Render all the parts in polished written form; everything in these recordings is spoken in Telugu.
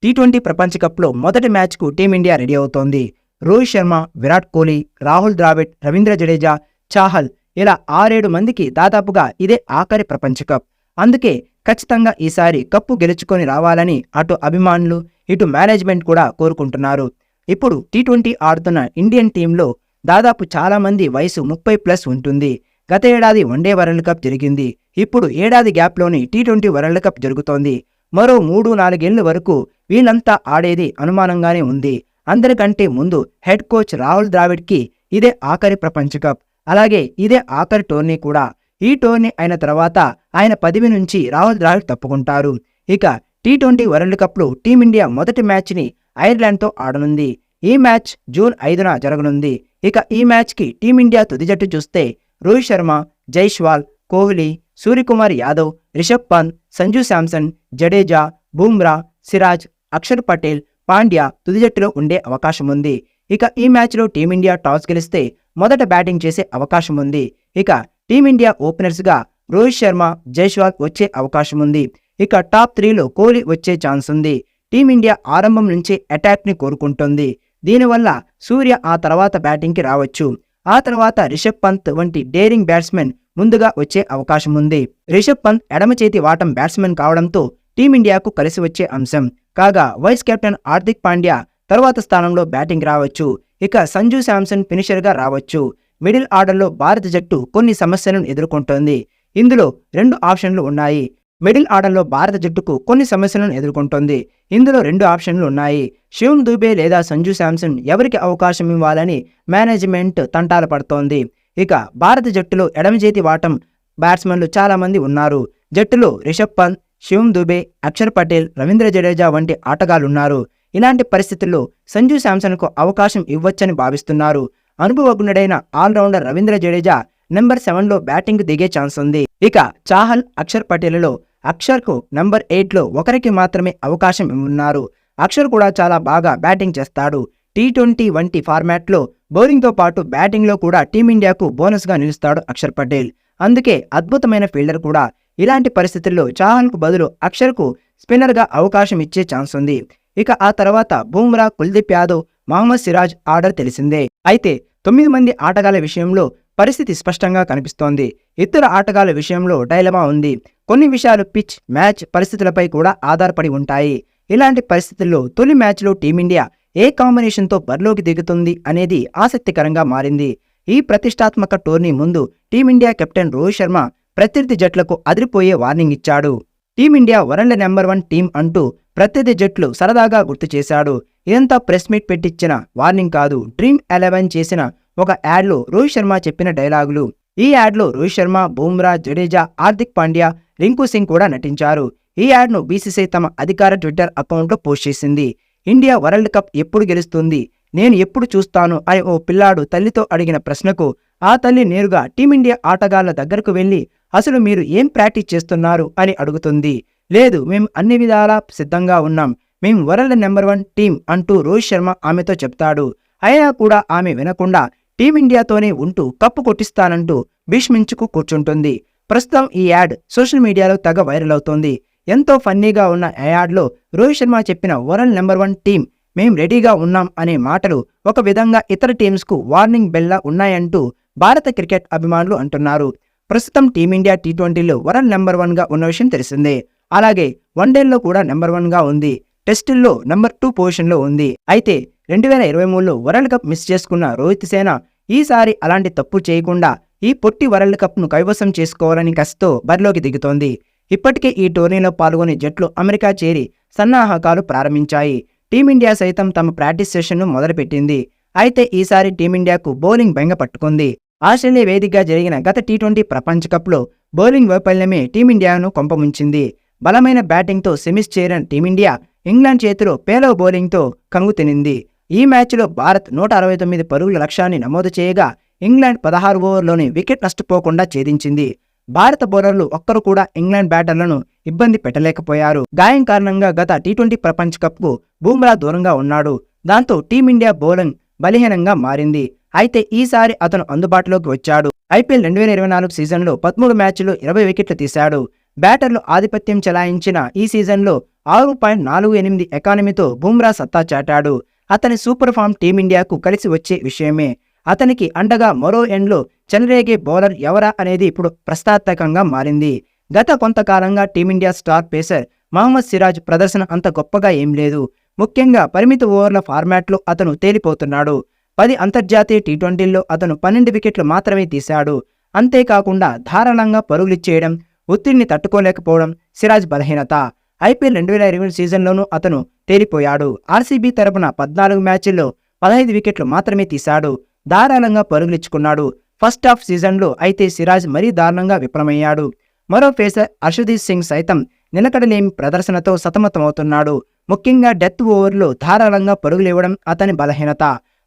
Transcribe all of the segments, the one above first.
టీ20 ప్రపంచ కప్లో మొదటి మ్యాచ్కు టీమిండియా రెడీ అవుతోంది. రోహిత్ శర్మ, విరాట్ కోహ్లీ, రాహుల్ ద్రావిడ్, రవీంద్ర జడేజా, చాహల్ ఇలా 6-7 మందికి దాదాపుగా ఇదే ఆఖరి ప్రపంచ కప్. అందుకే ఖచ్చితంగా ఈసారి కప్పు గెలుచుకొని రావాలని అటు అభిమానులు, ఇటు మేనేజ్మెంట్ కూడా కోరుకుంటున్నారు. ఇప్పుడు టీ20 ఆడుతున్న ఇండియన్ టీంలో దాదాపు చాలా మంది వయసు 30+ ఉంటుంది. గత ఏడాది వన్డే వరల్డ్ కప్ జరిగింది. ఇప్పుడు ఏడాది గ్యాప్లోని టీ20 వరల్డ్ కప్ జరుగుతోంది. మరో 3-4 ఏళ్ల వరకు వీళ్ళంతా ఆడేది అనుమానంగానే ఉంది. అందరికంటే ముందు హెడ్ కోచ్ రాహుల్ ద్రావిడ్కి ఇదే ఆఖరి ప్రపంచ కప్. అలాగే ఇదే ఆఖరి టోర్నీ కూడా. ఈ టోర్నీ అయిన తర్వాత ఆయన పదవి నుంచి రాహుల్ ద్రావిడ్ తప్పుకుంటారు. ఇక టీ20 వరల్డ్ కప్లో టీమిండియా మొదటి మ్యాచ్ని ఐర్లాండ్తో ఆడనుంది. ఈ మ్యాచ్ జూన్ 5న జరగనుంది. ఇక ఈ మ్యాచ్కి టీమిండియా తుది జట్టు చూస్తే రోహిత్ శర్మ, జైస్వాల్, కోహ్లీ, సూర్యకుమార్ యాదవ్, రిషబ్ పంత్, సంజు శాంసన్, జడేజా, బూమ్రా, సిరాజ్, అక్షర్ పటేల్, పాండ్యా తుది జట్టులో ఉండే అవకాశం ఉంది. ఇక ఈ మ్యాచ్లో టీమిండియా టాస్ గెలిస్తే మొదట బ్యాటింగ్ చేసే అవకాశం ఉంది. ఇక టీమిండియా ఓపెనర్స్గా రోహిత్ శర్మ, జైస్వాల్ వచ్చే అవకాశం ఉంది. ఇక టాప్ 3లో కోహ్లీ వచ్చే ఛాన్స్ ఉంది. టీమిండియా ఆరంభం నుంచే అటాక్ని కోరుకుంటోంది. దీనివల్ల సూర్య ఆ తర్వాత బ్యాటింగ్కి రావచ్చు. ఆ తర్వాత రిషబ్ పంత్ వంటి డేరింగ్ బ్యాట్స్మెన్ ముందుగా వచ్చే అవకాశం ఉంది. రిషబ్ పంత్ ఎడమ చేతి వాటం బ్యాట్స్మెన్ కావడంతో టీమిండియాకు కలిసి వచ్చే అంశం. కాగా వైస్ కెప్టెన్ హార్దిక్ పాండ్యా తర్వాత స్థానంలో బ్యాటింగ్ రావచ్చు. ఇక సంజు శాంసన్ ఫినిషర్గా రావచ్చు. మిడిల్ ఆర్డర్లో భారత జట్టు కొన్ని సమస్యలను ఎదుర్కొంటోంది. ఇందులో 2 ఆప్షన్లు ఉన్నాయి. మిడిల్ ఆర్డర్లో భారత జట్టుకు కొన్ని సమస్యలను ఎదుర్కొంటోంది. ఇందులో 2 ఆప్షన్లు ఉన్నాయి. శివం దూబే లేదా సంజు శాంసన్ ఎవరికి అవకాశం ఇవ్వాలని మేనేజ్మెంట్ తంటాలు పడుతోంది. ఇక భారత జట్టులో ఎడమచేతి వాటం బ్యాట్స్మెన్లు చాలా మంది ఉన్నారు. జట్టులో రిషబ్ పంత్, శివం దూబే, అక్షర్ పటేల్, రవీంద్ర జడేజా వంటి ఆటగాళ్లున్నారు. ఇలాంటి పరిస్థితుల్లో సంజు శాంసన్కు అవకాశం ఇవ్వొచ్చని భావిస్తున్నారు. అనుభవజ్ఞుడైన ఆల్రౌండర్ రవీంద్ర జడేజా నెంబర్ 7లో బ్యాటింగ్ దిగే ఛాన్స్ ఉంది. ఇక చాహల్, అక్షర్ పటేల్లో అక్షర్కు నెంబర్ 8లో ఒకరికి మాత్రమే అవకాశం ఇవ్వనున్నారు. అక్షర్ కూడా చాలా బాగా బ్యాటింగ్ చేస్తాడు. టీ20 వంటి ఫార్మాట్లో బౌలింగ్తో పాటు బ్యాటింగ్లో కూడా టీమిండియాకు బోనస్గా నిలుస్తాడు అక్షర్ పటేల్. అందుకే అద్భుతమైన ఫీల్డర్ కూడా. ఇలాంటి పరిస్థితుల్లో చాహల్కు బదులు అక్షర్కు స్పిన్నర్గా అవకాశం ఇచ్చే ఛాన్స్ ఉంది. ఇక ఆ తర్వాత బూమ్రా, కుల్దీప్ యాదవ్, మహమ్మద్ సిరాజ్ ఆర్డర్ తెలిసిందే. అయితే 9 మంది ఆటగాళ్ల విషయంలో పరిస్థితి స్పష్టంగా కనిపిస్తోంది. ఇతర ఆటగాళ్ల విషయంలో డైలమా ఉంది. కొన్ని విషయాలు పిచ్, మ్యాచ్ పరిస్థితులపై కూడా ఆధారపడి ఉంటాయి. ఇలాంటి పరిస్థితుల్లో తొలి మ్యాచ్లో టీమిండియా ఏ కాంబినేషన్తో బరిలోకి దిగుతుంది అనేది ఆసక్తికరంగా మారింది. ఈ ప్రతిష్టాత్మక టోర్నీ ముందు టీమిండియా కెప్టెన్ రోహిత్ శర్మ ప్రత్యర్థి జట్లకు అదిరిపోయే వార్నింగ్ ఇచ్చాడు. టీమిండియా వరల్డ్ నెంబర్ 1 టీం అంటూ ప్రత్యర్థి జట్లు సరదాగా గుర్తు చేశాడు. ఇదంతా ప్రెస్ మీట్ పెట్టించిన వార్నింగ్ కాదు. డ్రీమ్ 11 చేసిన ఒక యాడ్లో రోహిత్ శర్మ చెప్పిన డైలాగులు. ఈ యాడ్లో రోహిత్ శర్మ, బూమ్రా, జడేజా, హార్దిక్ పాండ్యా, రింకు సింగ్ కూడా నటించారు. ఈ యాడ్ను బీసీసీఐ తమ అధికార ట్విట్టర్ అకౌంట్లో పోస్ట్ చేసింది. ఇండియా వరల్డ్ కప్ ఎప్పుడు గెలుస్తుంది, నేను ఎప్పుడు చూస్తాను అని ఓ పిల్లాడు తల్లితో అడిగిన ప్రశ్నకు ఆ తల్లి నేరుగా టీమిండియా ఆటగాళ్ల దగ్గరకు వెళ్లి అసలు మీరు ఏం ప్రాక్టీస్ చేస్తున్నారు అని అడుగుతుంది. లేదు, మేము అన్ని విధాలా సిద్ధంగా ఉన్నాం, మేము వరల్డ్ నెంబర్ 1 టీం అంటూ రోహిత్ శర్మ ఆమెతో చెప్తాడు. అయినా కూడా ఆమె వినకుండా టీమిండియాతోనే ఉంటూ కప్పు కొట్టిస్తానంటూ భీష్మించుకు కూర్చుంటుంది. ప్రస్తుతం ఈ యాడ్ సోషల్ మీడియాలో తెగ వైరల్ అవుతోంది. ఎంతో ఫన్నీగా ఉన్న ఈ యాడ్లో రోహిత్ శర్మ చెప్పిన వరల్డ్ నెంబర్ 1 టీం, మేం రెడీగా ఉన్నాం అనే మాటలు ఒక విధంగా ఇతర టీమ్స్కు వార్నింగ్ బెల్లా ఉన్నాయంటూ భారత క్రికెట్ అభిమానులు అంటున్నారు. ప్రస్తుతం టీమిండియా టీ20లో వరల్డ్ నెంబర్ 1గా ఉన్న విషయం తెలిసిందే. అలాగే వన్డేల్లో కూడా నెంబర్ 1గా ఉంది. టెస్టుల్లో నెంబర్ 2 పొజిషన్లో ఉంది. అయితే 2023లో వరల్డ్ కప్ మిస్ చేసుకున్న రోహిత్ సేన ఈసారి అలాంటి తప్పు చేయకుండా ఈ పొట్టి వరల్డ్ కప్ను కైవసం చేసుకోవాలని కసితో బరిలోకి దిగుతోంది. ఇప్పటికే ఈ టోర్నీలో పాల్గొనే జట్లు అమెరికా చేరి సన్నాహకాలు ప్రారంభించాయి. టీమిండియా సైతం తమ ప్రాక్టీస్ సెషన్ను మొదలుపెట్టింది. అయితే ఈసారి టీమిండియాకు బౌలింగ్ బెంగ పట్టుకుంది. ఆస్ట్రేలియా వేదికగా జరిగిన గత టీ20 ప్రపంచ కప్లో బౌలింగ్ వైఫల్యమే టీమిండియాను కొంపముంచింది. బలమైన బ్యాటింగ్తో సెమీస్ చేరిన టీమిండియా ఇంగ్లాండ్ చేతిలో పేలవ బౌలింగ్తో కంగు తినింది. ఈ మ్యాచ్లో భారత్ 169 పరుగుల లక్ష్యాన్ని నమోదు చేయగా ఇంగ్లాండ్ 16 ఓవర్లోనే వికెట్ నష్టపోకుండా ఛేదించింది. భారత బౌలర్లు ఒక్కరు కూడా ఇంగ్లాండ్ బ్యాటర్లను ఇబ్బంది పెట్టలేకపోయారు. గాయం కారణంగా గత టీ20 ప్రపంచ కప్కు బూమ్రా దూరంగా ఉన్నాడు. దాంతో టీమిండియా బౌలింగ్ బలహీనంగా మారింది. అయితే ఈసారి అతను అందుబాటులోకి వచ్చాడు. ఐపీఎల్ 2024 సీజన్లో 13 మ్యాచ్ల్లో 20 వికెట్లు తీశాడు. బ్యాటర్లు ఆధిపత్యం చెలాయించిన ఈ సీజన్లో 6.48 ఎకానమీతో బుమ్రా సత్తా చాటాడు. అతని సూపర్ ఫామ్ టీమిండియాకు కలిసి వచ్చే విషయమే. అతనికి అండగా మరో ఎండ్లో చెలరేగే బౌలర్ ఎవరా అనేది ఇప్పుడు ప్రశ్నార్థకంగా మారింది. గత కొంతకాలంగా team India star pacer Mohammed Siraj ప్రదర్శన అంత గొప్పగా ఏం లేదు. ముఖ్యంగా పరిమిత ఓవర్ల ఫార్మాట్లో అతను తేలిపోతున్నాడు. 10 అంతర్జాతీయ టీ20ల్లో అతను 12 వికెట్లు మాత్రమే తీశాడు. అంతేకాకుండా ధారాళంగా పరుగులిచ్చేయడం, ఒత్తిడిని తట్టుకోలేకపోవడం సిరాజ్ బలహీనత. ఐపీఎల్ 2020 సీజన్లోనూ అతను తేలిపోయాడు. ఆర్సీబీ తరపున 14 మ్యాచ్ల్లో 15 వికెట్లు మాత్రమే తీశాడు. ధారాళంగా పరుగులిచ్చుకున్నాడు. ఫస్ట్ హాఫ్ సీజన్లో అయితే సిరాజ్ మరీ దారుణంగా విఫలమయ్యాడు. మరో పేసర్ హర్షదీప్ సింగ్ సైతం నిలకడలేమి ప్రదర్శనతో సతమతమవుతున్నాడు. ముఖ్యంగా డెత్ ఓవర్లో ధారాళంగా పరుగులివ్వడం అతని బలహీనత.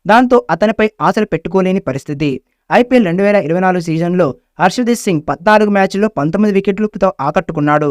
దాంతో అతనిపై ఆశలు పెట్టుకోలేని పరిస్థితి. ఐపీఎల్ 2024 సీజన్లో హర్షదీప్ సింగ్ 14 మ్యాచ్ల్లో 19 వికెట్లతో ఆకట్టుకున్నాడు.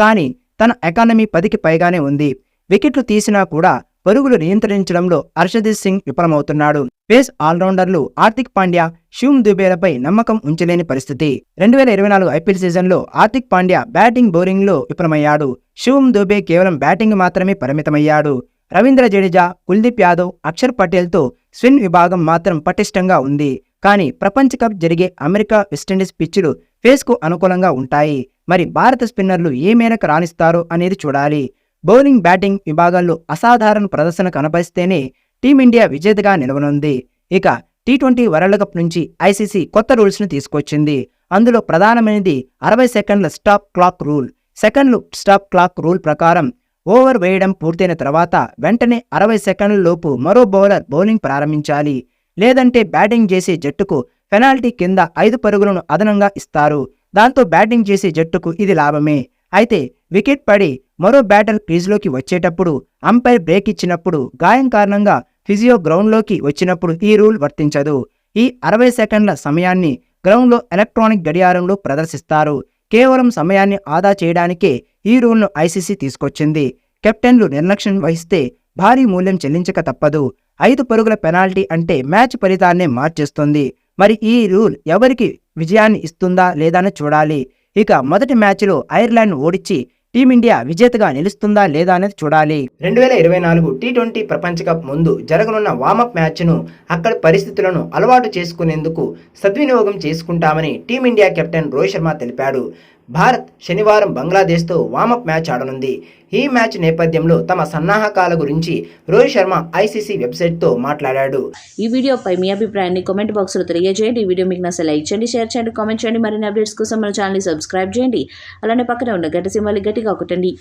కానీ తన ఎకానమీ 10కి పైగానే ఉంది. వికెట్లు తీసినా కూడా పరుగులు నియంత్రించడంలో హర్షదీప్ సింగ్ విఫలమవుతున్నాడు. పేస్ ఆల్రౌండర్లు హార్దిక్ పాండ్యా, శివం దుబేలపై నమ్మకం ఉంచలేని పరిస్థితి. 2024 ఐపీఎల్ సీజన్లో హార్దిక్ పాండ్యా బ్యాటింగ్ బౌలింగ్లో విఫలమయ్యాడు. శివం దుబే కేవలం బ్యాటింగ్ మాత్రమే పరిమితమయ్యాడు. రవీంద్ర జడేజా, కుల్దీప్ యాదవ్, అక్షర్ పటేల్తో స్పిన్ విభాగం మాత్రం పటిష్టంగా ఉంది. కానీ ప్రపంచ కప్ జరిగే అమెరికా, వెస్టిండీస్ పిచ్చులు ఫేస్కు అనుకూలంగా ఉంటాయి. మరి భారత స్పిన్నర్లు ఏ మేరకు రాణిస్తారో అనేది చూడాలి. బౌలింగ్, బ్యాటింగ్ విభాగాల్లో అసాధారణ ప్రదర్శన కనబరిస్తేనే టీమిండియా విజేతగా నిలవనుంది. ఇక టీ20 వరల్డ్ కప్ నుంచి ఐసీసీ కొత్త రూల్స్ను తీసుకొచ్చింది. అందులో ప్రధానమైనది 60 సెకండ్ల స్టాప్ క్లాక్ రూల్. సెకండ్లు స్టాప్ క్లాక్ రూల్ ప్రకారం ఓవర్ వేయడం పూర్తయిన తర్వాత వెంటనే 60 సెకండ్ల లోపు మరో బౌలర్ బౌలింగ్ ప్రారంభించాలి. లేదంటే బ్యాటింగ్ చేసే జట్టుకు పెనాల్టీ కింద 5 పరుగులను అదనంగా ఇస్తారు. దాంతో బ్యాటింగ్ చేసే జట్టుకు ఇది లాభమే. అయితే వికెట్ పడి మరో బ్యాటర్ క్రీజ్లోకి వచ్చేటప్పుడు అంపైర్ బ్రేక్ ఇచ్చినప్పుడు, గాయం కారణంగా ఫిజియో గ్రౌండ్లోకి వచ్చినప్పుడు ఈ రూల్ వర్తించదు. ఈ 60 సెకండ్ల సమయాన్ని గ్రౌండ్లో ఎలక్ట్రానిక్ గడియారంలో ప్రదర్శిస్తారు. కేవలం సమయాన్ని ఆదా చేయడానికే ఈ రూల్ను ఐసీసీ తీసుకొచ్చింది. కెప్టెన్లు నిర్లక్ష్యం వహిస్తే భారీ మూల్యం చెల్లించక తప్పదు. 5 పరుగుల పెనాల్టీ అంటే మ్యాచ్ ఫలితాన్నే మార్చేస్తుంది. మరి ఈ రూల్ ఎవరికి విజయాన్ని ఇస్తుందా లేదా అని చూడాలి. ఇక మొదటి మ్యాచ్లో ఐర్లాండ్ ఓడించి టీమిండియా విజేతగా నిలుస్తుందా లేదా అనేది చూడాలి. 2024 టీ20 ప్రపంచ కప్ ముందు జరగనున్న వార్మప్ మ్యాచ్ను అక్కడి పరిస్థితులను అలవాటు చేసుకునేందుకు సద్వినియోగం చేసుకుంటామని టీమిండియా కెప్టెన్ రోహిత్ శర్మ తెలిపాడు. భారత్ శనివారం బంగ్లాదేశ్తో వార్మప్ మ్యాచ్ ఆడనుంది. ఈ మ్యాచ్ నేపథ్యంలో తమ సన్నాహకాల గురించి రోహిత్ శర్మ ఐసీసీ వెబ్సైట్తో మాట్లాడాడు. ఈ వీడియోపై మీ అభిప్రాయాన్ని కామెంట్ బాక్స్లో తెలియజేయండి. ఈ వీడియో మీకు నచ్చితే లైక్ చేయండి, షేర్ చేయండి, కామెంట్ చేయండి. మరిన్ని అప్డేట్స్ కోసం మన ఛానల్ని సబ్స్క్రైబ్ చేయండి. అలానే పక్కనే ఉన్న గంట సింబల్ని గట్టిగా కొట్టండి.